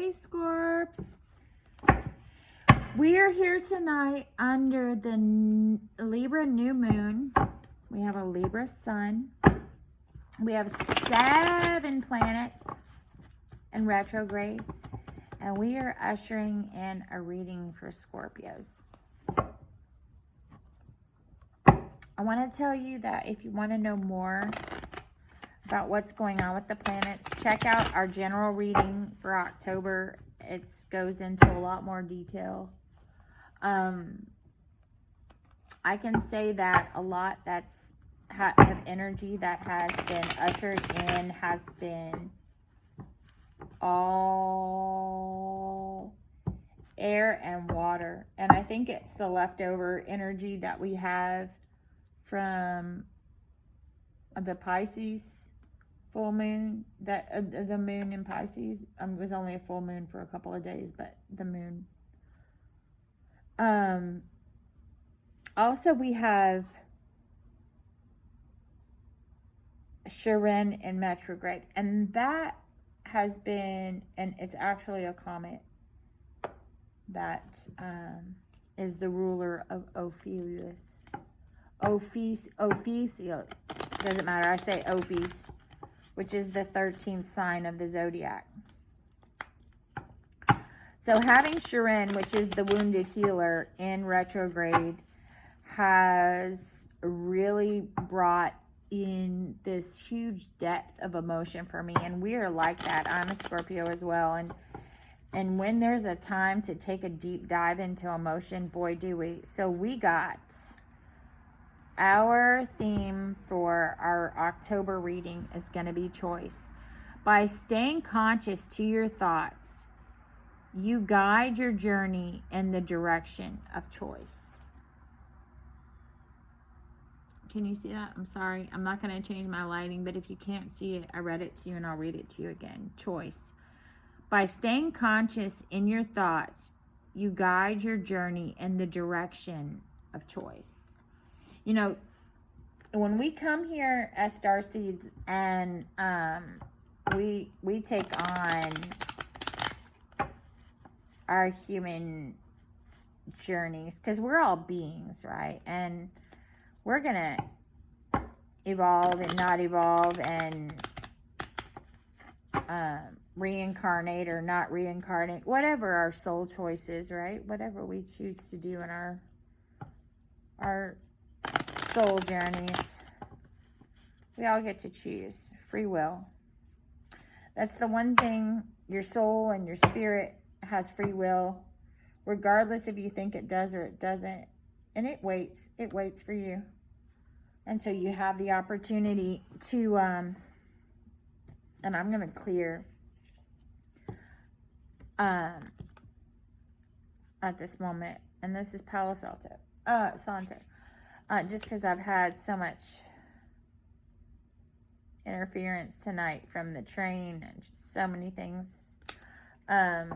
Hey, Scorps. We are here tonight under the Libra new moon. We have a Libra sun. We have 7 planets in retrograde. And we are ushering in a reading for Scorpios. I want to tell you that if you want to know more about what's going on with the planets, check out our general reading for October. It goes into a lot more detail. I can say that a lot of energy that has been ushered in has been all air and water. And I think it's the leftover energy that we have from the Pisces full moon, that the moon in Pisces. It was only a full moon for a couple of days, but the moon. Also, we have Chiron in retrograde, and that has been, and it's actually a comet that is the ruler of Ophiuchus. Ophiuchus, doesn't matter, I say Ophiuchus, which is the 13th sign of the zodiac. So having Chiron, which is the wounded healer, in retrograde has really brought in this huge depth of emotion for me. And we are like that. I'm a Scorpio as well. And when there's a time to take a deep dive into emotion, boy, do we. So we got our theme for our October reading is going to be choice. By staying conscious to your thoughts, you guide your journey in the direction of choice. Can you see that? I'm sorry. I'm not going to change my lighting, but if you can't see it, I read it to you and I'll read it to you again. Choice. By staying conscious in your thoughts, you guide your journey in the direction of choice. You know, when we come here as starseeds and we take on our human journeys, because we're all beings, right? And we're gonna evolve and not evolve, and reincarnate or not reincarnate, whatever our soul choice is, right? Whatever we choose to do in our soul journeys, we all get to choose. Free will. That's the one thing. Your soul and your spirit has free will, regardless if you think it does or it doesn't. And it waits for you. And so you have the opportunity to, and I'm going to clear at this moment. And this is Palo Santo. Just because I've had so much interference tonight from the train and just so many things. And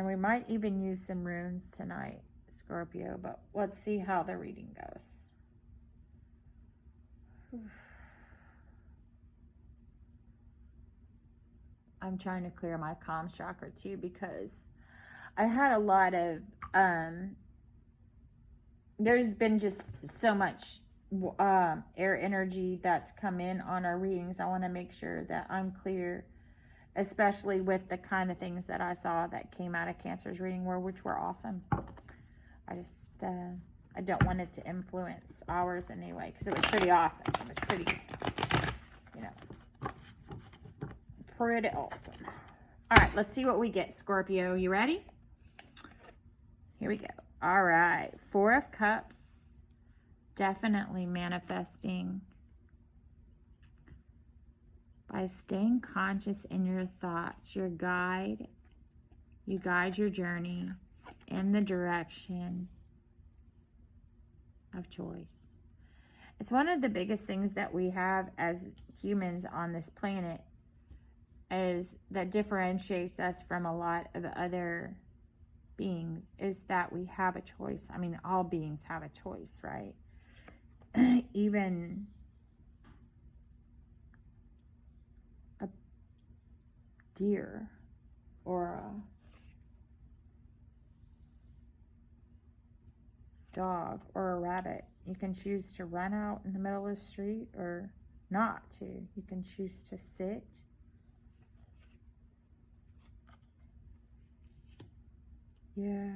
we might even use some runes tonight, Scorpio, but let's see how the reading goes. I'm trying to clear my calm chakra too, because I had a lot of, there's been just so much air energy that's come in on our readings. I want to make sure that I'm clear, especially with the kind of things that I saw that came out of Cancer's reading, which were awesome. I just, I don't want it to influence ours in any way, because it was pretty awesome. It was pretty, pretty awesome. All right, let's see what we get, Scorpio. You ready? Here we go. All right, 4 of Cups, definitely manifesting. By staying conscious in your thoughts, you guide your journey in the direction of choice. It's one of the biggest things that we have as humans on this planet, is that differentiates us from a lot of other beings, is that we have a choice. I mean, all beings have a choice, right? Even deer or a dog or a rabbit. You can choose to run out in the middle of the street or not to. You can choose to sit. Yeah.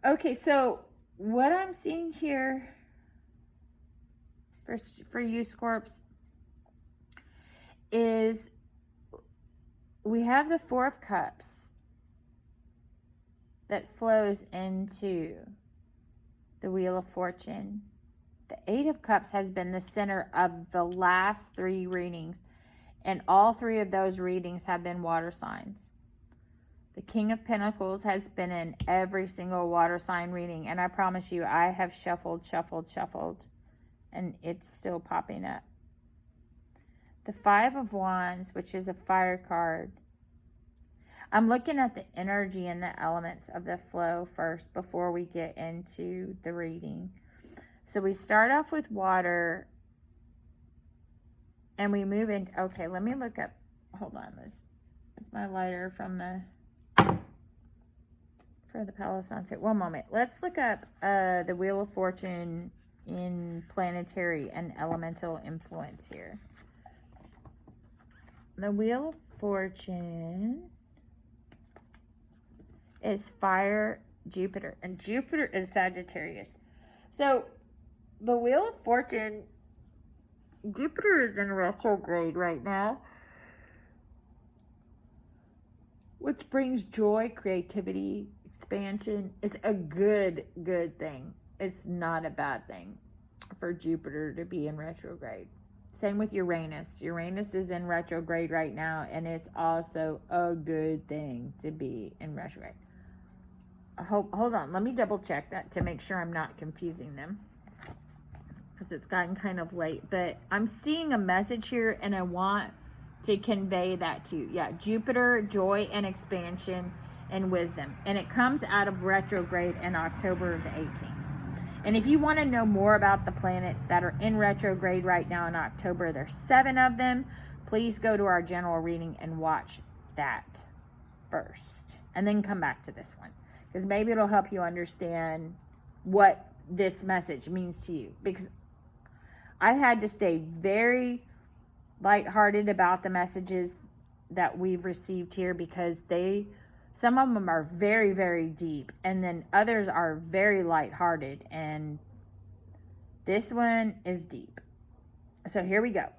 Okay, so what I'm seeing here for you, Scorps, is we have the Four of Cups that flows into the Wheel of Fortune. The Eight of Cups has been the center of the last 3 readings, and all 3 of those readings have been water signs. The King of Pentacles has been in every single water sign reading, and I promise you, I have shuffled, and it's still popping up. The Five of Wands, which is a fire card. I'm looking at the energy and the elements of the flow first before we get into the reading. So we start off with water and we move in. Okay, let me look up. Hold on, this is my lighter for the Palo Santo. One moment. Let's look up the Wheel of Fortune in planetary and elemental influence here. The Wheel of Fortune is fire, Jupiter, and Jupiter is Sagittarius. So the Wheel of Fortune, Jupiter is in retrograde right now, which brings joy, creativity, expansion. It's a good thing. It's not a bad thing for Jupiter to be in retrograde. Same with Uranus. Uranus is in retrograde right now, and it's also a good thing to be in retrograde. Hold on, let me double check that to make sure I'm not confusing them, because it's gotten kind of late. But I'm seeing a message here, and I want to convey that to you. Yeah, Jupiter, joy and expansion and wisdom. And it comes out of retrograde in October the 18th. And if you want to know more about the planets that are in retrograde right now in October, there's 7 of them. Please go to our general reading and watch that first, and then come back to this one, because maybe it'll help you understand what this message means to you. Because I've had to stay very lighthearted about the messages that we've received here, because some of them are very deep, and then others are very lighthearted, and this one is deep. So here we go.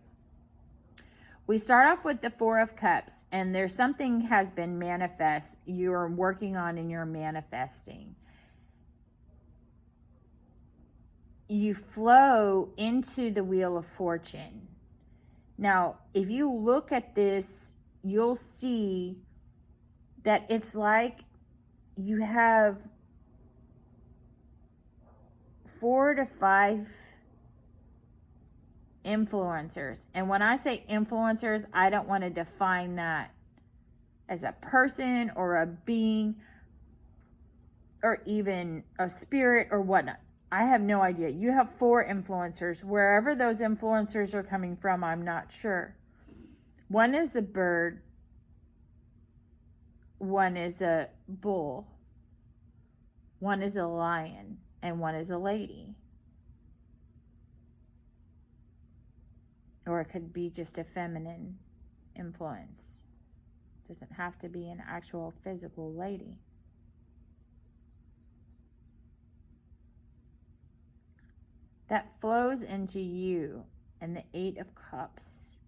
We start off with the Four of Cups, and there's something has been manifest you're working on and you're manifesting. You flow into the Wheel of Fortune. Now, if you look at this, you'll see that it's like you have 4 to 5 influencers. And when I say influencers, I don't want to define that as a person or a being or even a spirit or whatnot. I have no idea. You have 4 influencers. Wherever those influencers are coming from, I'm not sure. One is the bird. One is a bull. One is a lion. And one is a lady. Or it could be just a feminine influence. It doesn't have to be an actual physical lady. That flows into you and the 8 of Cups,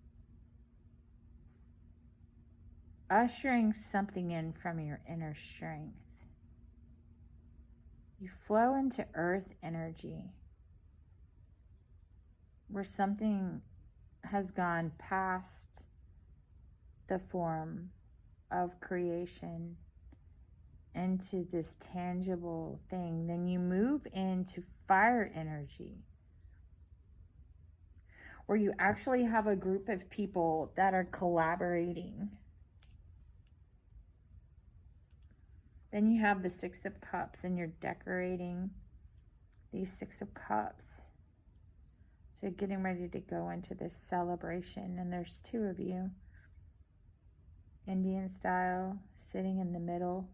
ushering something in from your inner strength. You flow into earth energy, where something has gone past the form of creation into this tangible thing. Then you move into fire energy, where you actually have a group of people that are collaborating. Then you have the 6 of Cups, and you're decorating these 6 of Cups. So you're getting ready to go into this celebration, and there's 2 of you. Indian style, sitting in the middle.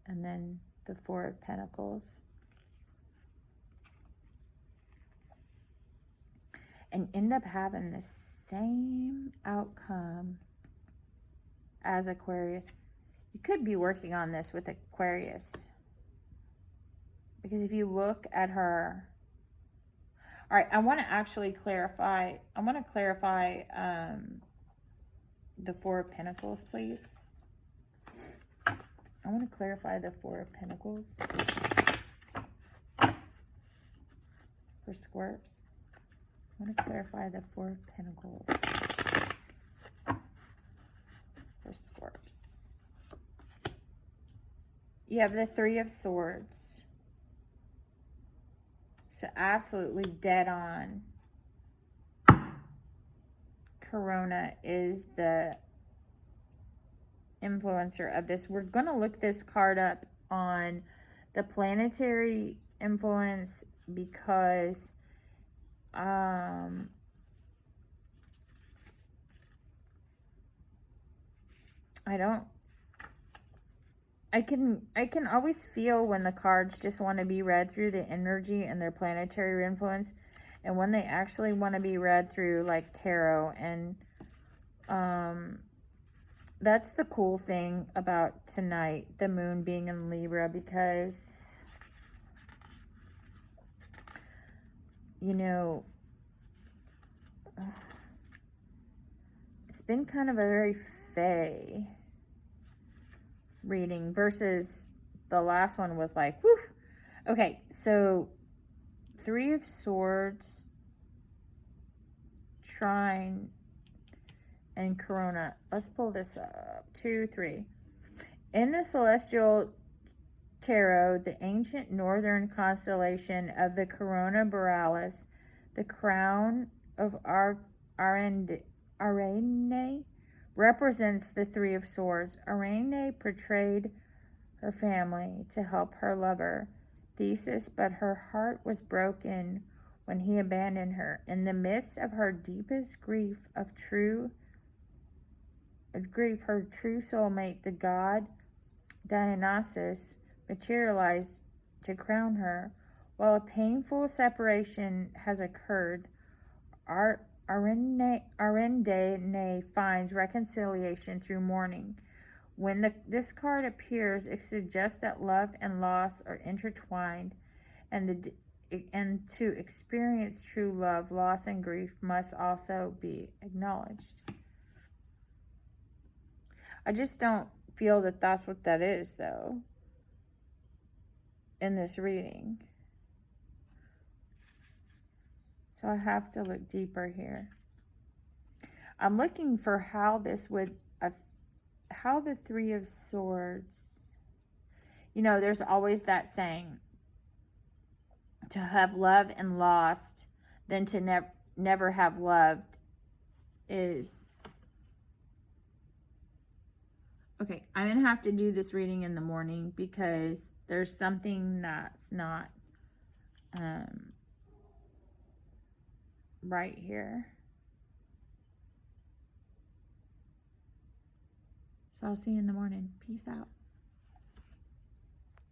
And then the Four of Pentacles. And end up having the same outcome as Aquarius. You could be working on this with Aquarius. Because if you look at her... All right, I want to actually clarify. I want to clarify the Four of Pentacles, please. I want to clarify the Four of Pentacles for Scorps. I want to clarify the Four of Pentacles for Scorps. You have the Three of Swords. So absolutely dead on. Corona is the influencer of this. We're going to look this card up on the planetary influence because I can always feel when the cards just want to be read through the energy and their planetary influence, and when they actually want to be read through like tarot. And that's the cool thing about tonight, the moon being in Libra, because, you know, it's been kind of a very fey reading versus the last one was like, whew. Okay, so Three of Swords, Trine, and Corona. Let's pull this up. 2, 3. In the Celestial Tarot, the ancient northern constellation of the Corona Borealis, the crown of Arene represents the Three of Swords. Arene portrayed her family to help her lover, Theseus, but her heart was broken when he abandoned her. In the midst of her deepest grief, her true soulmate, the god Dionysus, materialized to crown her. While a painful separation has occurred, Arene finds reconciliation through mourning. When this card appears, it suggests that love and loss are intertwined, and to experience true love, loss and grief must also be acknowledged. I just don't feel that that's what that is, though, in this reading. So I have to look deeper here. I'm looking for how this would, how the Three of Swords, you know, there's always that saying, to have loved and lost than to never have loved is... Okay, I'm going to have to do this reading in the morning because there's something that's not right here. So I'll see you in the morning. Peace out.